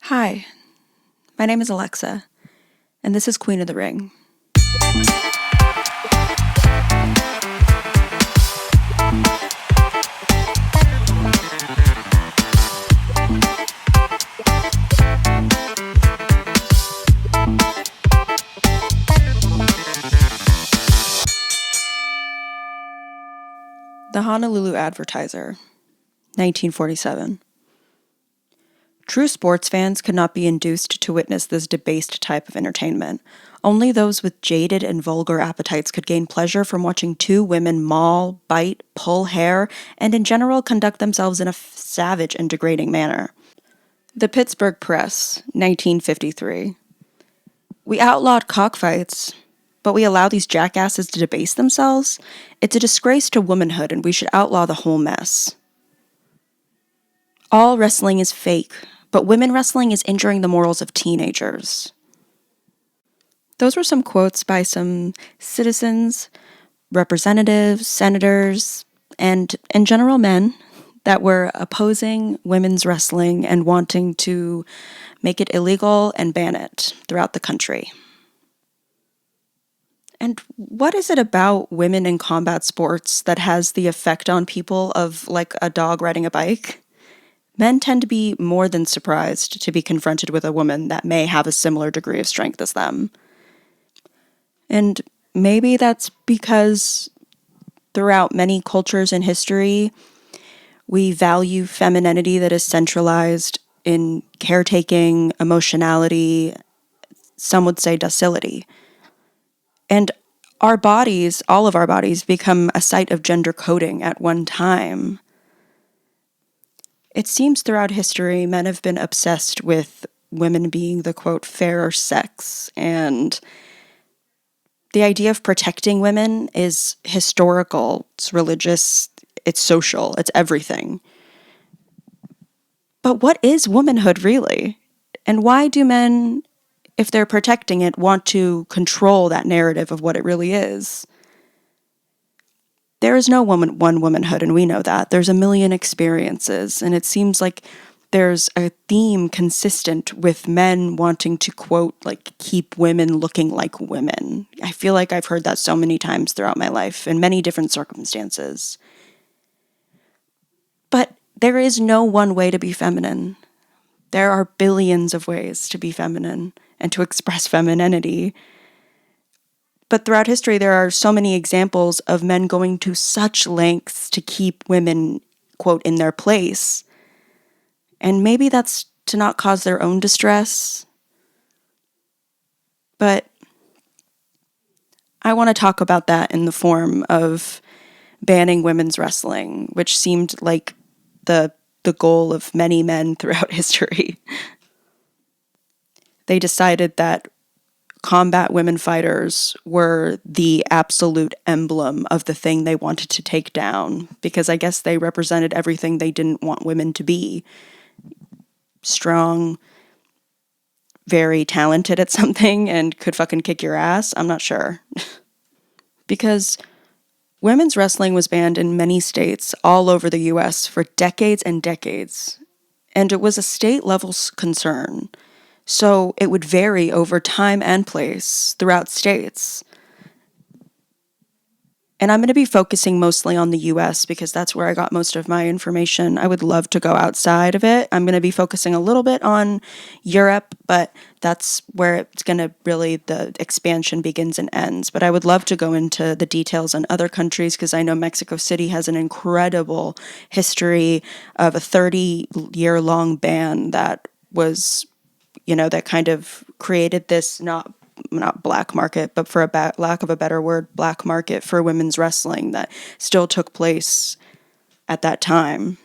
Hi, my name is Alexa, and this is Queen of the Ring. The Honolulu Advertiser, 1947. True sports fans could not be induced to witness this debased type of entertainment. Only those with jaded and vulgar appetites could gain pleasure from watching two women maul, bite, pull hair, and in general conduct themselves in a savage and degrading manner. The Pittsburgh Press, 1953. We outlawed cockfights, but we allow these jackasses to debase themselves? It's a disgrace to womanhood, and we should outlaw the whole mess. All wrestling is fake, but women wrestling is injuring the morals of teenagers. Those were some quotes by some citizens, representatives, senators, and in general men that were opposing women's wrestling and wanting to make it illegal and ban it throughout the country. And what is it about women in combat sports that has the effect on people of like a dog riding a bike? Men tend to be more than surprised to be confronted with a woman that may have a similar degree of strength as them. And maybe that's because throughout many cultures in history, we value femininity that is centralized in caretaking, emotionality, some would say docility. And our bodies, all of our bodies, become a site of gender coding at one time. It seems throughout history, men have been obsessed with women being the, quote, fairer sex, and the idea of protecting women is historical, it's religious, it's social, it's everything. But what is womanhood really? And why do men, if they're protecting it, want to control that narrative of what it really is? There is no one womanhood, and we know that. There's a million experiences, and it seems like there's a theme consistent with men wanting to, quote, like, keep women looking like women. I feel like I've heard that so many times throughout my life in many different circumstances. But there is no one way to be feminine. There are billions of ways to be feminine and to express femininity. But throughout history, there are so many examples of men going to such lengths to keep women, quote, in their place. And maybe that's to not cause their own distress. But I want to talk about that in the form of banning women's wrestling, which seemed like the goal of many men throughout history. They decided that combat women fighters were the absolute emblem of the thing they wanted to take down, because I guess they represented everything they didn't want women to be. Strong, very talented at something, and could fucking kick your ass. I'm not sure. Because women's wrestling was banned in many states all over the US for decades and decades, and it was a state-level concern. So it would vary over time and place throughout states. And I'm going to be focusing mostly on the US because that's where I got most of my information. I would love to go outside of it. I'm going to be focusing a little bit on Europe, but that's where it's going to really, the expansion begins and ends. But I would love to go into the details on other countries because I know Mexico City has an incredible history of a 30-year-long ban that was, that kind of created this not black market, but for lack of a better word, black market for women's wrestling that still took place at that time.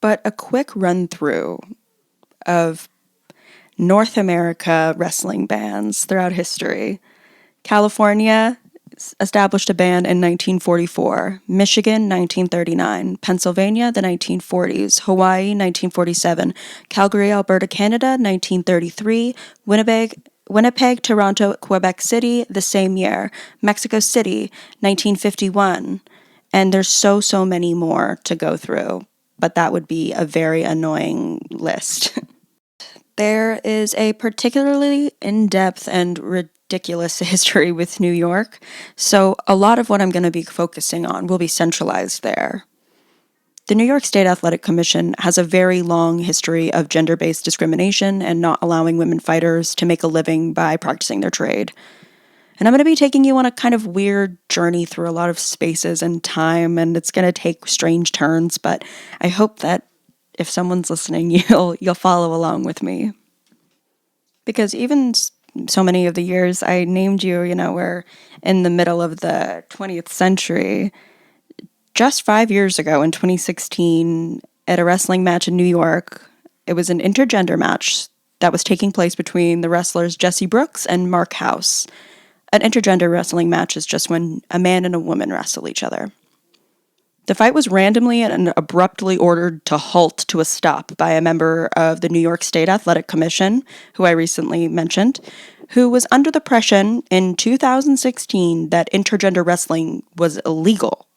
But a quick run through of North America wrestling bans throughout history. California established a ban in 1944, Michigan 1939, Pennsylvania the 1940s, Hawaii 1947, Calgary, Alberta, Canada 1933, Winnipeg, Toronto, Quebec City the same year, Mexico City 1951, and there's so many more to go through. but that would be a very annoying list. There is a particularly in-depth and ridiculous history with New York, so a lot of what I'm going to be focusing on will be centralized there. The New York State Athletic Commission has a very long history of gender-based discrimination and not allowing women fighters to make a living by practicing their trade. And I'm going to be taking you on a kind of weird journey through a lot of spaces and time, and it's going to take strange turns, but I hope that if someone's listening, you'll follow along with me. Because even so many of the years I named you, we're in the middle of the 20th century. Just 5 years ago in 2016, at a wrestling match in New York, it was an intergender match that was taking place between the wrestlers Jesse Brooks and Mark House. An intergender wrestling match is just when a man and a woman wrestle each other. The fight was randomly and abruptly ordered to halt to a stop by a member of the New York State Athletic Commission, who I recently mentioned, who was under the impression in 2016 that intergender wrestling was illegal.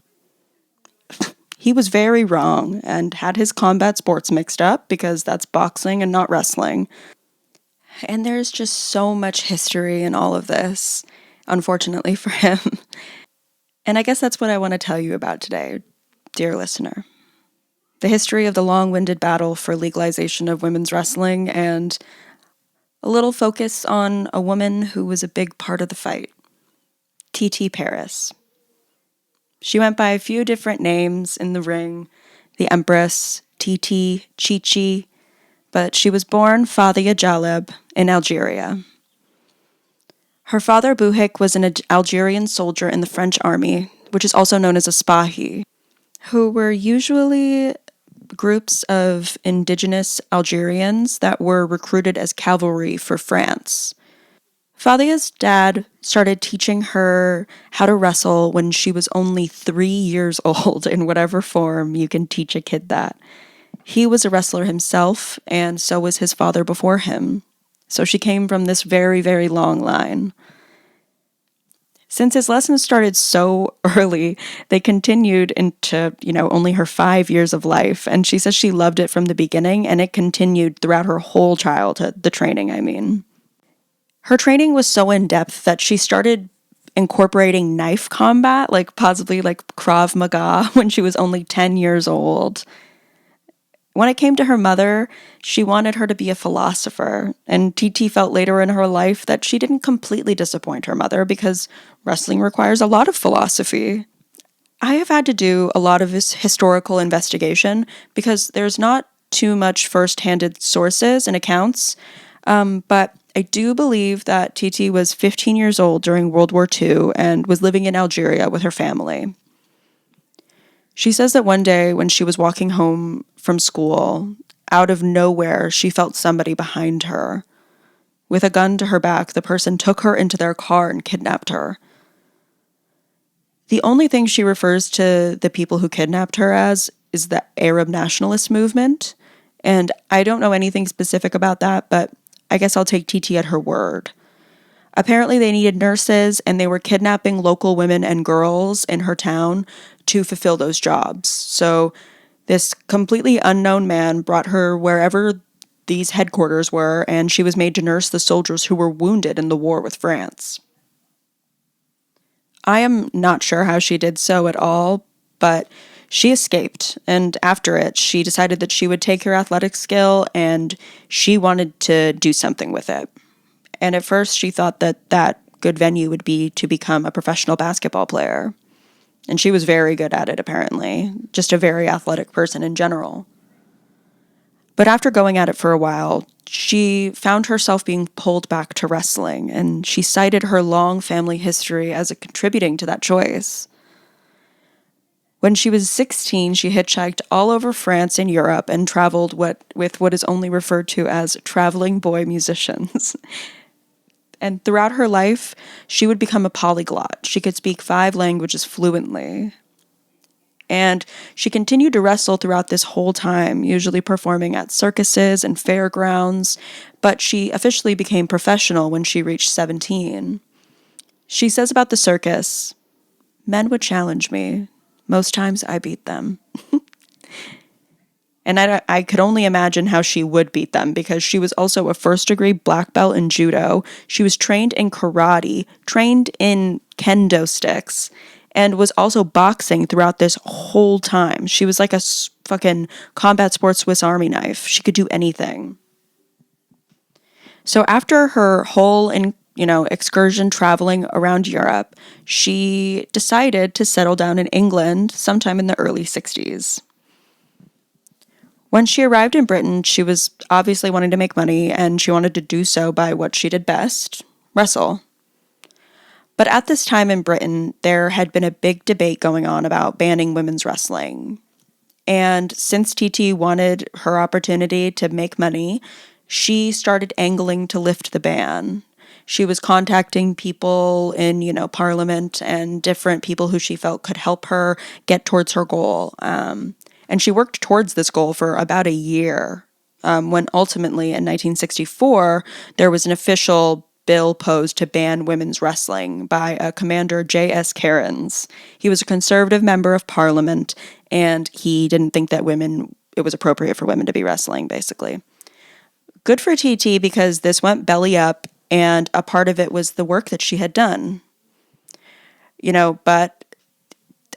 He was very wrong and had his combat sports mixed up because that's boxing and not wrestling. And there's just so much history in all of this, unfortunately for him. And I guess that's what I want to tell you about today, dear listener. The history of the long-winded battle for legalization of women's wrestling and a little focus on a woman who was a big part of the fight, Titi Paris. She went by a few different names in the ring, the Empress, Titi, Chichi, but she was born Fathia Jaleb in Algeria. Her father, Bouhik, was an Algerian soldier in the French army, which is also known as a Spahi, who were usually groups of indigenous Algerians that were recruited as cavalry for France. Fathia's dad started teaching her how to wrestle when she was only 3 years old, in whatever form you can teach a kid that. He was a wrestler himself, and so was his father before him. So she came from this very, very long line. Since his lessons started so early, they continued into, only her 5 years of life. And she says she loved it from the beginning, and it continued throughout her whole childhood, the training, I mean. Her training was so in-depth that she started incorporating knife combat, possibly Krav Maga, when she was only 10 years old. When it came to her mother, she wanted her to be a philosopher, and Titi felt later in her life that she didn't completely disappoint her mother because wrestling requires a lot of philosophy. I have had to do a lot of this historical investigation because there's not too much first-handed sources and accounts, but I do believe that Titi was 15 years old during World War II and was living in Algeria with her family. She says that one day when she was walking home from school, out of nowhere, she felt somebody behind her. With a gun to her back, the person took her into their car and kidnapped her. The only thing she refers to the people who kidnapped her as is the Arab nationalist movement, and I don't know anything specific about that, but I guess I'll take Titi at her word. Apparently they needed nurses, and they were kidnapping local women and girls in her town to fulfill those jobs. So this completely unknown man brought her wherever these headquarters were, and she was made to nurse the soldiers who were wounded in the war with France. I am not sure how she did so at all, but she escaped, and after it, she decided that she would take her athletic skill and she wanted to do something with it. And at first, she thought that good venue would be to become a professional basketball player. And she was very good at it, apparently, just a very athletic person in general. But after going at it for a while, she found herself being pulled back to wrestling, and she cited her long family history as contributing to that choice. When she was 16, she hitchhiked all over France and Europe and traveled with what is only referred to as traveling boy musicians. And throughout her life, she would become a polyglot. She could speak 5 languages fluently. And she continued to wrestle throughout this whole time, usually performing at circuses and fairgrounds, but she officially became professional when she reached 17. She says about the circus, "Men would challenge me. Most times I beat them." And I could only imagine how she would beat them because she was also a first-degree black belt in judo. She was trained in karate, trained in kendo sticks, and was also boxing throughout this whole time. She was like a fucking combat sports Swiss Army knife. She could do anything. So after her whole excursion traveling around Europe, she decided to settle down in England sometime in the early 60s. When she arrived in Britain, she was obviously wanting to make money, and she wanted to do so by what she did best, wrestle. But at this time in Britain, there had been a big debate going on about banning women's wrestling. And since Titi wanted her opportunity to make money, she started angling to lift the ban. She was contacting people in, Parliament and different people who she felt could help her get towards her goal. And she worked towards this goal for about a year, when ultimately in 1964, there was an official bill posed to ban women's wrestling by Commander J.S. Cairns. He was a conservative member of Parliament, and he didn't think that it was appropriate for women to be wrestling, basically. Good for TT because this went belly up, and a part of it was the work that she had done. But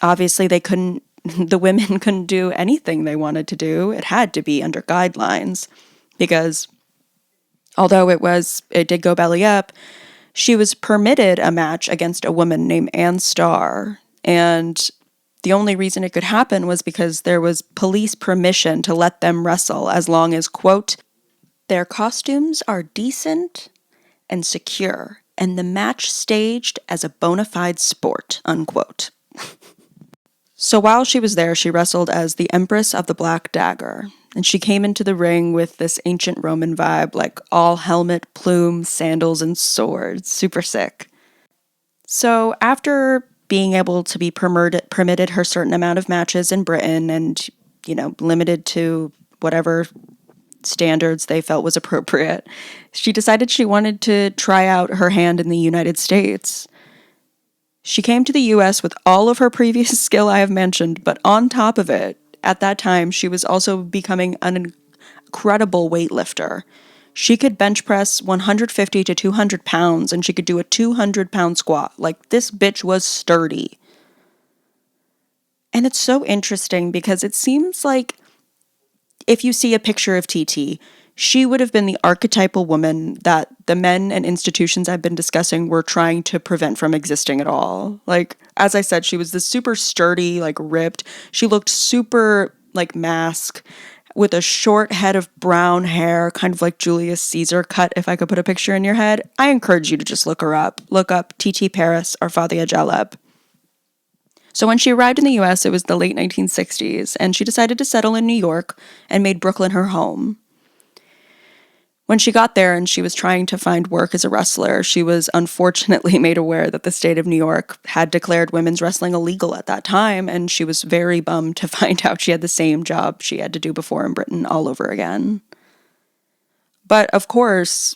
obviously the women couldn't do anything they wanted to do. It had to be under guidelines because although it did go belly up, she was permitted a match against a woman named Anne Starr, and the only reason it could happen was because there was police permission to let them wrestle as long as, quote, their costumes are decent and secure, and the match staged as a bona fide sport, unquote. So while she was there, she wrestled as the Empress of the Black Dagger, and she came into the ring with this ancient Roman vibe, like all helmet, plume, sandals, and swords. Super sick. So after being able to be permitted her certain amount of matches in Britain and, limited to whatever standards they felt was appropriate, she decided she wanted to try out her hand in the United States. She came to the US with all of her previous skill I have mentioned, but on top of it, at that time, she was also becoming an incredible weightlifter. She could bench press 150 to 200 pounds, and she could do a 200-pound squat. Like, this bitch was sturdy. And it's so interesting because it seems like if you see a picture of TT, she would have been the archetypal woman that the men and institutions I've been discussing were trying to prevent from existing at all. Like, as I said, she was this super sturdy, like ripped. She looked super like mask with a short head of brown hair, kind of like Julius Caesar cut, if I could put a picture in your head. I encourage you to just look her up. Look up Titi Paris or Fathia Jaleb. So when she arrived in the US, it was the late 1960s, and she decided to settle in New York and made Brooklyn her home. When she got there and she was trying to find work as a wrestler, she was unfortunately made aware that the state of New York had declared women's wrestling illegal at that time, and she was very bummed to find out she had the same job she had to do before in Britain all over again. But of course,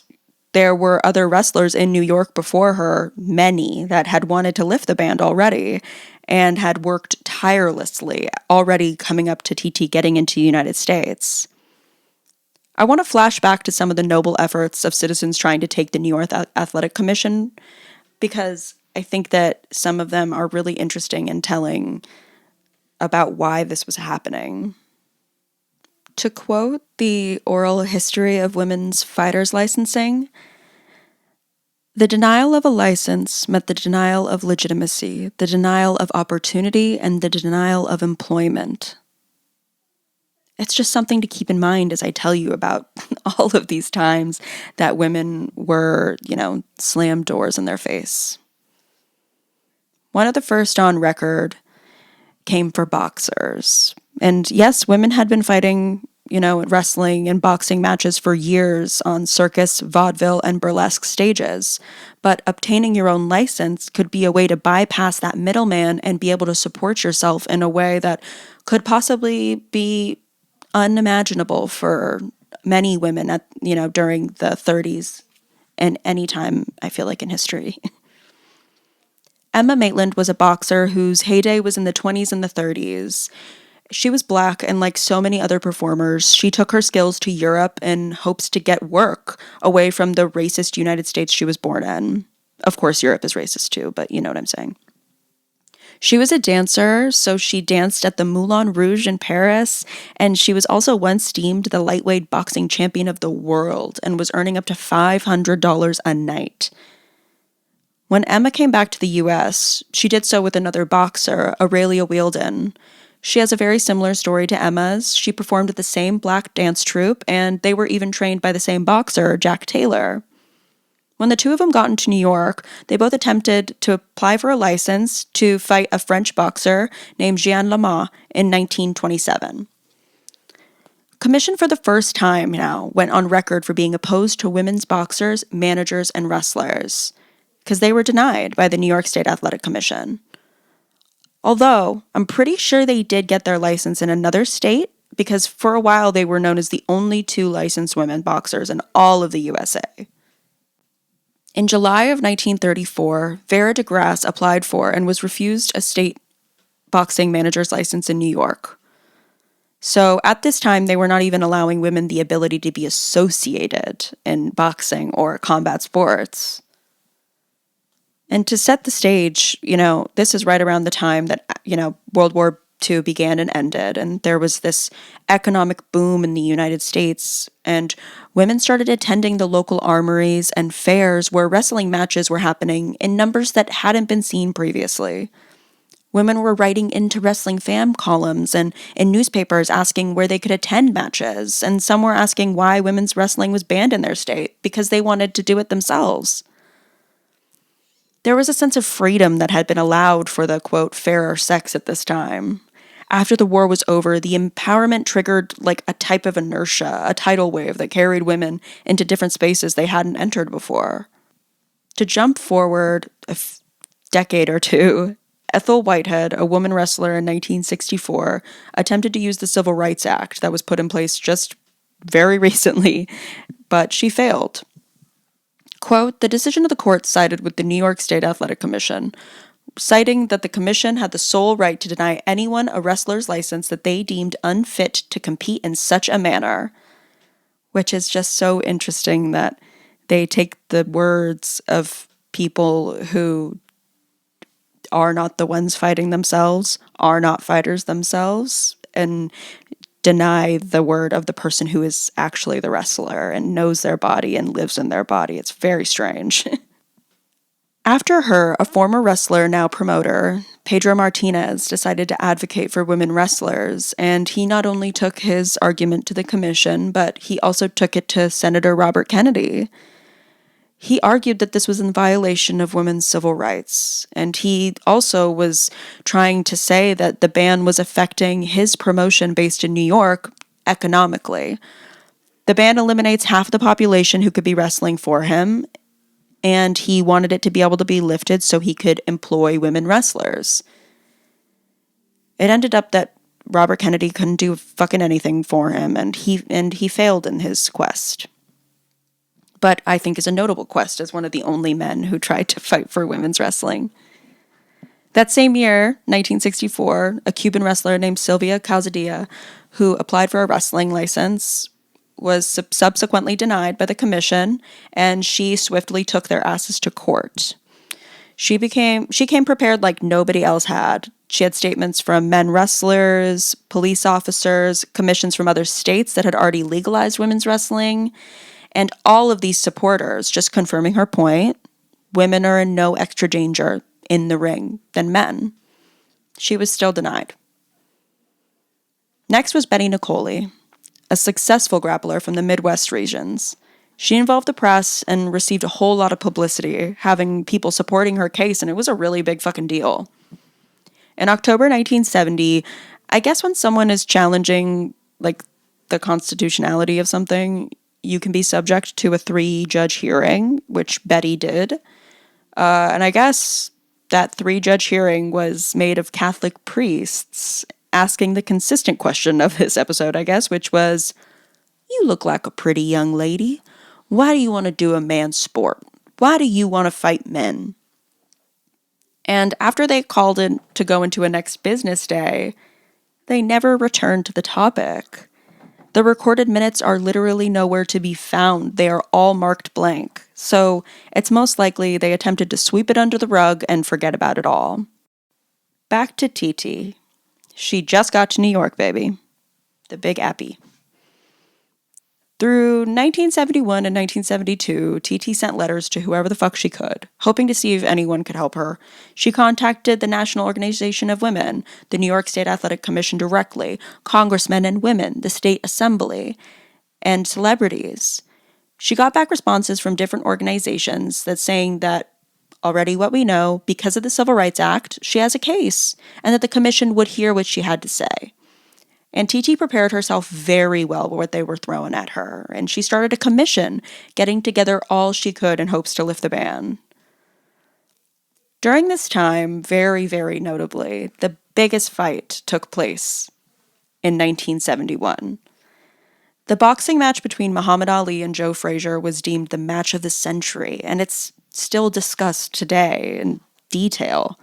there were other wrestlers in New York before her, many, that had wanted to lift the band already and had worked tirelessly, already coming up to TT getting into the United States. I want to flash back to some of the noble efforts of citizens trying to take the New York Athletic Commission, because I think that some of them are really interesting in telling about why this was happening. To quote the oral history of women's fighters licensing, the denial of a license meant the denial of legitimacy, the denial of opportunity, and the denial of employment. It's just something to keep in mind as I tell you about all of these times that women were, slammed doors in their face. One of the first on record came for boxers. And yes, women had been fighting, wrestling and boxing matches for years on circus, vaudeville, and burlesque stages. But obtaining your own license could be a way to bypass that middleman and be able to support yourself in a way that could possibly be unimaginable for many women during the 30s and any time, I feel like, in history. Emma Maitland was a boxer whose heyday was in the 20s and the 30s. She was Black, and like so many other performers, she took her skills to Europe in hopes to get work away from the racist United States she was born in. Of course, Europe is racist too, but you know what I'm saying. She was a dancer, so she danced at the Moulin Rouge in Paris, and she was also once deemed the lightweight boxing champion of the world and was earning up to $500 a night. When Emma came back to the US, she did so with another boxer, Aurelia Wheeldon. She has a very similar story to Emma's. She performed at the same Black dance troupe, and they were even trained by the same boxer, Jack Taylor. When the two of them got into New York, they both attempted to apply for a license to fight a French boxer named Jean Lama in 1927. Commission for the first time now went on record for being opposed to women's boxers, managers, and wrestlers, because they were denied by the New York State Athletic Commission. Although, I'm pretty sure they did get their license in another state, because for a while they were known as the only two licensed women boxers in all of the USA. In July of 1934, Vera DeGrasse applied for and was refused a state boxing manager's license in New York. So at this time, they were not even allowing women the ability to be associated in boxing or combat sports. And to set the stage, this is right around the time that, World War II began and ended, and there was this economic boom in the United States, and women started attending the local armories and fairs where wrestling matches were happening in numbers that hadn't been seen previously. Women were writing into wrestling fan columns and in newspapers asking where they could attend matches, and some were asking why women's wrestling was banned in their state because they wanted to do it themselves. There was a sense of freedom that had been allowed for the, quote, fairer sex at this time. After the war was over, the empowerment triggered like a type of inertia, a tidal wave that carried women into different spaces they hadn't entered before. To jump forward a decade or two, Ethel Whitehead, a woman wrestler in 1964, attempted to use the Civil Rights Act that was put in place just very recently, but she failed. Quote, the decision of the court sided with the New York State Athletic Commission, citing that the commission had the sole right to deny anyone a wrestler's license that they deemed unfit to compete in such a manner, which is just so interesting that they take the words of people who are not the ones fighting themselves, are not fighters themselves, and deny the word of the person who is actually the wrestler and knows their body and lives in their body. It's very strange. After her, a former wrestler, now promoter, Pedro Martinez, decided to advocate for women wrestlers, and he not only took his argument to the commission, but he also took it to Senator Robert Kennedy. He argued that this was in violation of women's civil rights, and he also was trying to say that the ban was affecting his promotion based in New York economically. The ban eliminates half the population who could be wrestling for him, and he wanted it to be able to be lifted so he could employ women wrestlers. It ended up that Robert Kennedy couldn't do fucking anything for him, and he failed in his quest. But I think is a notable quest as one of the only men who tried to fight for women's wrestling. That same year, 1964, a Cuban wrestler named Sylvia Calzadilla, who applied for a wrestling license, was subsequently denied by the commission, and she swiftly took their asses to court. She came prepared like nobody else had. She had statements from men wrestlers, police officers, commissions from other states that had already legalized women's wrestling, and all of these supporters just confirming her point. Women are in no extra danger in the ring than men. She was still denied. Next was Betty Nicoli, a successful grappler from the Midwest regions. She involved the press and received a whole lot of publicity, having people supporting her case, and it was a really big fucking deal. In October 1970, I guess when someone is challenging, like, the constitutionality of something, you can be subject to a 3-judge hearing, which Betty did. And I guess that 3-judge hearing was made of Catholic priests asking the consistent question of this episode, I guess, which was, you look like a pretty young lady. Why do you want to do a man's sport? Why do you want to fight men? And after they called in to go into a next business day, They never returned to the topic. The recorded minutes are literally nowhere to be found. They are all marked blank. So it's most likely they attempted to sweep it under the rug and forget about it all. Back to Titi. She just got to New York, baby. The big appy. Through 1971 and 1972, Titi sent letters to whoever the fuck she could, hoping to see if anyone could help her. She contacted the National Organization of Women, the New York State Athletic Commission directly, congressmen and women, the state assembly, and celebrities. She got back responses from different organizations that saying that already what we know, because of the Civil Rights Act, she has a case, and that the commission would hear what she had to say. And Titi prepared herself very well for what they were throwing at her, and she started a commission, getting together all she could in hopes to lift the ban. During this time, very, very notably, the biggest fight took place in 1971. The boxing match between Muhammad Ali and Joe Frazier was deemed the match of the century, and it's still discussed today in detail.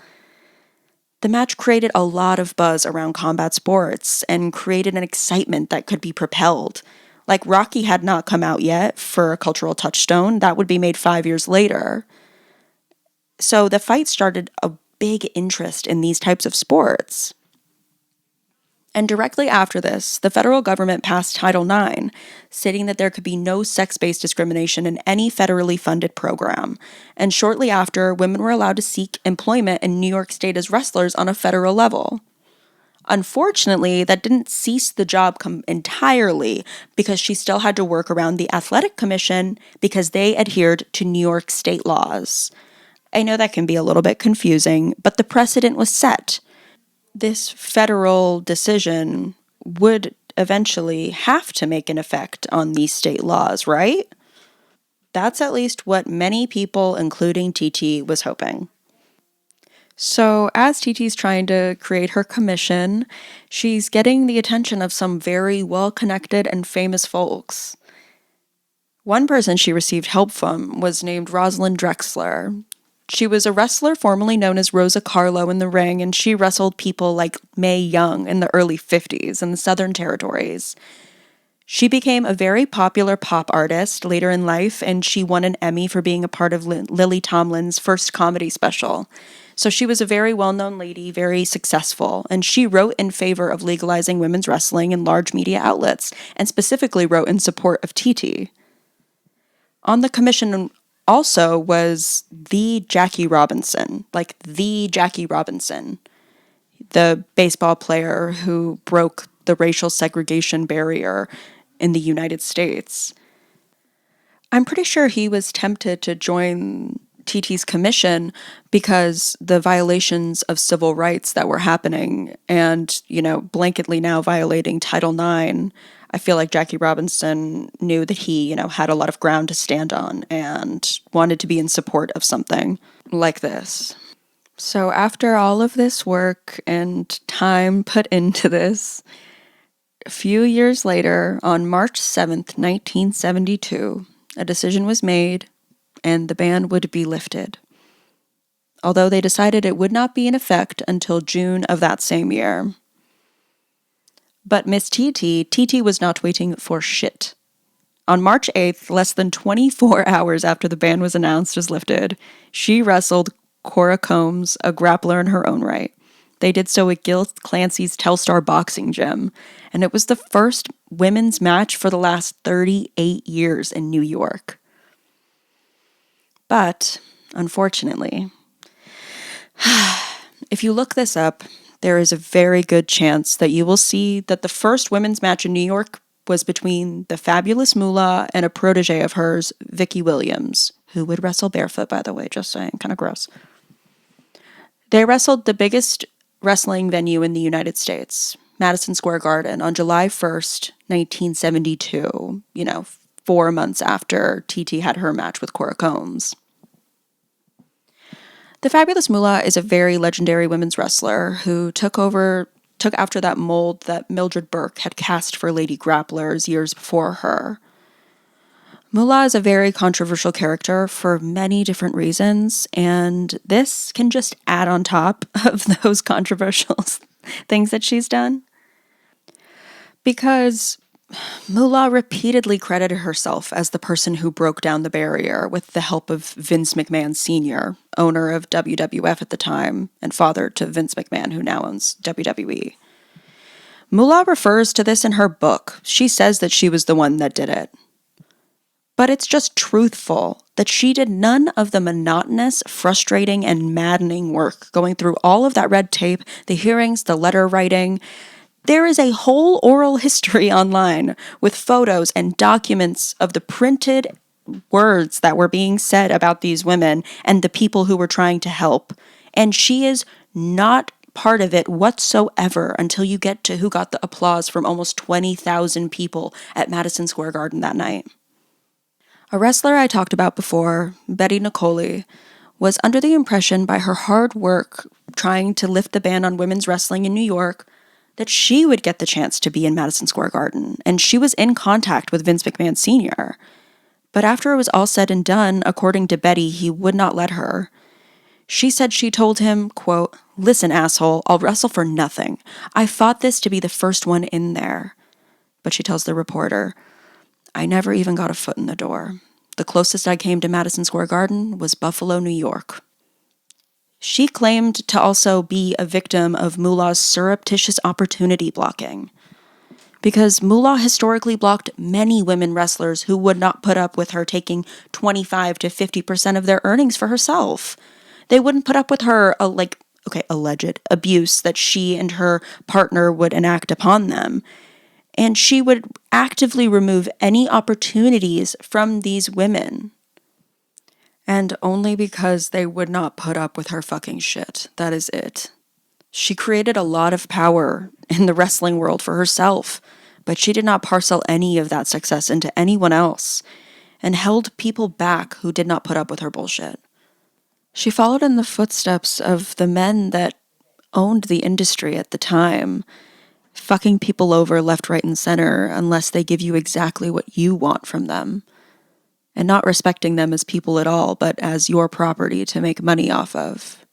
The match created a lot of buzz around combat sports and created an excitement that could be propelled. Like Rocky had not come out yet for a cultural touchstone. That would be made 5 years later. So the fight started a big interest in these types of sports. And directly after this, the federal government passed Title IX, stating that there could be no sex-based discrimination in any federally funded program. And shortly after, women were allowed to seek employment in New York State as wrestlers on a federal level. Unfortunately, that didn't cease the job entirely because she still had to work around the Athletic Commission because they adhered to New York State laws. I know that can be a little bit confusing, but the precedent was set. This federal decision would eventually have to make an effect on these state laws, right? That's at least what many people, including Titi, was hoping. So as Titi's trying to create her commission, she's getting the attention of some very well-connected and famous folks. One person she received help from was named Rosalind Drexler. She was a wrestler formerly known as Rosa Carlo in the ring, and she wrestled people like Mae Young in the early 50s in the Southern Territories. She became a very popular pop artist later in life, and she won an Emmy for being a part of Lily Tomlin's first comedy special. So she was a very well-known lady, very successful, and she wrote in favor of legalizing women's wrestling in large media outlets, and specifically wrote in support of Titi. On the commission also was the Jackie Robinson, the baseball player who broke the racial segregation barrier in the United States. I'm pretty sure he was tempted to join Titi's commission because the violations of civil rights that were happening and, blanketly now violating Title IX, I feel like Jackie Robinson knew that he, had a lot of ground to stand on and wanted to be in support of something like this. So after all of this work and time put into this, a few years later, on March 7th, 1972, a decision was made and the ban would be lifted. Although they decided it would not be in effect until June of that same year. But Miss Titi was not waiting for shit. On March 8th, less than 24 hours after the ban was announced as lifted, she wrestled Cora Combs, a grappler in her own right. They did so at Gil Clancy's Telstar Boxing Gym, and it was the first women's match for the last 38 years in New York. But, unfortunately, if you look this up, there is a very good chance that you will see that the first women's match in New York was between the fabulous Moolah and a protege of hers, Vicky Williams, who would wrestle barefoot, by the way, just saying, kind of gross. They wrestled the biggest wrestling venue in the United States, Madison Square Garden, on July 1st, 1972, 4 months after Titi had her match with Cora Combs. The fabulous Moolah is a very legendary women's wrestler who took after that mold that Mildred Burke had cast for lady grapplers years before her. Moolah is a very controversial character for many different reasons, and this can just add on top of those controversial things that she's done. Because Moolah repeatedly credited herself as the person who broke down the barrier with the help of Vince McMahon Sr., owner of WWF at the time, and father to Vince McMahon, who now owns WWE. Moolah refers to this in her book. She says that she was the one that did it. But it's just truthful that she did none of the monotonous, frustrating, and maddening work going through all of that red tape, the hearings, the letter writing. There is a whole oral history online with photos and documents of the printed words that were being said about these women and the people who were trying to help. And she is not part of it whatsoever until you get to who got the applause from almost 20,000 people at Madison Square Garden that night. A wrestler I talked about before, Betty Nicoli, was under the impression by her hard work trying to lift the ban on women's wrestling in New York that she would get the chance to be in Madison Square Garden, and she was in contact with Vince McMahon Sr. But after it was all said and done, according to Betty, he would not let her. She said she told him, quote, "Listen, asshole, I'll wrestle for nothing. I fought this to be the first one in there." But she tells the reporter, "I never even got a foot in the door. The closest I came to Madison Square Garden was Buffalo, New York." She claimed to also be a victim of Moolah's surreptitious opportunity blocking, because Moolah historically blocked many women wrestlers who would not put up with her taking 25 to 50% of their earnings for herself. They wouldn't put up with her, alleged abuse that she and her partner would enact upon them. And she would actively remove any opportunities from these women. And only because they would not put up with her fucking shit. That is it. She created a lot of power in the wrestling world for herself, but she did not parcel any of that success into anyone else, and held people back who did not put up with her bullshit. She followed in the footsteps of the men that owned the industry at the time, fucking people over left, right, and center unless they give you exactly what you want from them, and not respecting them as people at all, but as your property to make money off of.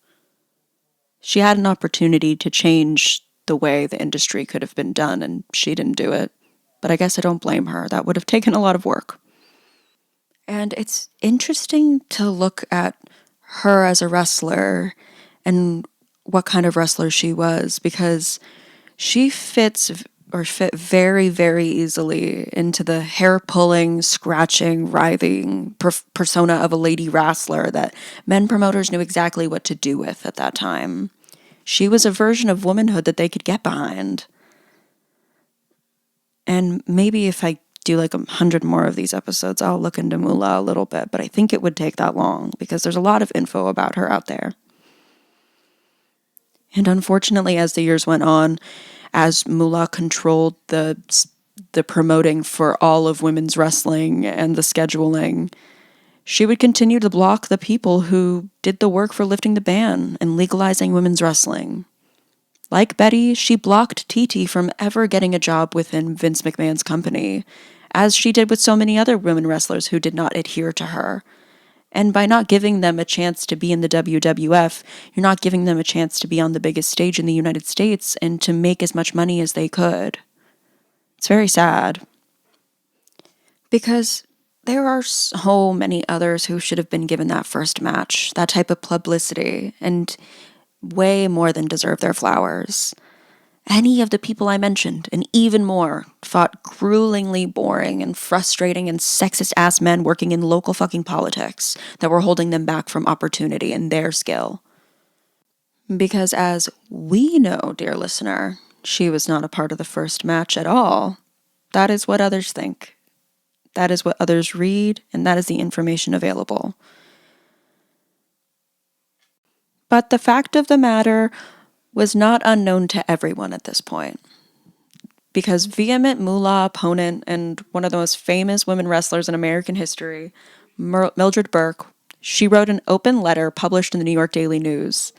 She had an opportunity to change the way the industry could have been done, and she didn't do it. But I guess I don't blame her. That would have taken a lot of work. And it's interesting to look at her as a wrestler and what kind of wrestler she was, because she fit very, very easily into the hair-pulling, scratching, writhing persona of a lady wrestler that men promoters knew exactly what to do with at that time. She was a version of womanhood that they could get behind. And maybe if I do 100 more of these episodes, I'll look into Moolah a little bit, but I think it would take that long because there's a lot of info about her out there. And unfortunately, as the years went on, as Moolah controlled the promoting for all of women's wrestling and the scheduling, she would continue to block the people who did the work for lifting the ban and legalizing women's wrestling. Like Betty, she blocked Titi from ever getting a job within Vince McMahon's company, as she did with so many other women wrestlers who did not adhere to her. And by not giving them a chance to be in the WWF, you're not giving them a chance to be on the biggest stage in the United States and to make as much money as they could. It's very sad. Because there are so many others who should have been given that first match, that type of publicity, and way more than deserve their flowers. Any of the people I mentioned, and even more, fought gruelingly boring and frustrating and sexist-ass men working in local fucking politics that were holding them back from opportunity and their skill. Because as we know, dear listener, she was not a part of the first match at all. That is what others think. That is what others read, and that is the information available. But the fact of the matter was not unknown to everyone at this point. Because vehement Moolah opponent and one of the most famous women wrestlers in American history, Mildred Burke, she wrote an open letter published in the New York Daily News.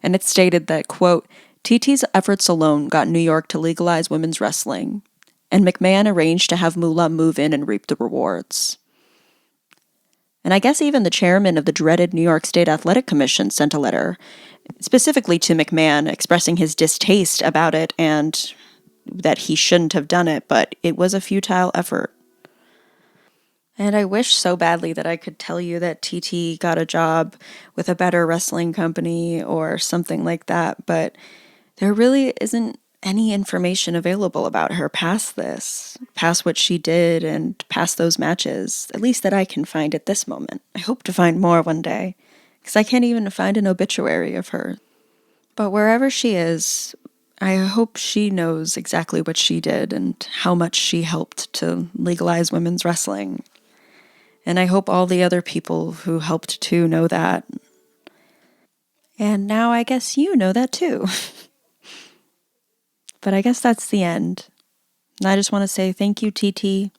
And it stated that, quote, "TT's efforts alone got New York to legalize women's wrestling, and McMahon arranged to have Moolah move in and reap the rewards." And I guess even the chairman of the dreaded New York State Athletic Commission sent a letter, specifically to McMahon, expressing his distaste about it and that he shouldn't have done it, but it was a futile effort. And I wish so badly that I could tell you that TT got a job with a better wrestling company or something like that, but there really isn't any information available about her past this, past what she did and past those matches, at least that I can find at this moment. I hope to find more one day, because I can't even find an obituary of her. But wherever she is, I hope she knows exactly what she did and how much she helped to legalize women's wrestling. And I hope all the other people who helped too know that. And now I guess you know that too. But I guess that's the end. And I just want to say thank you, TT.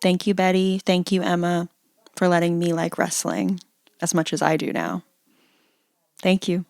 Thank you, Betty. Thank you, Emma, for letting me like wrestling as much as I do now. Thank you.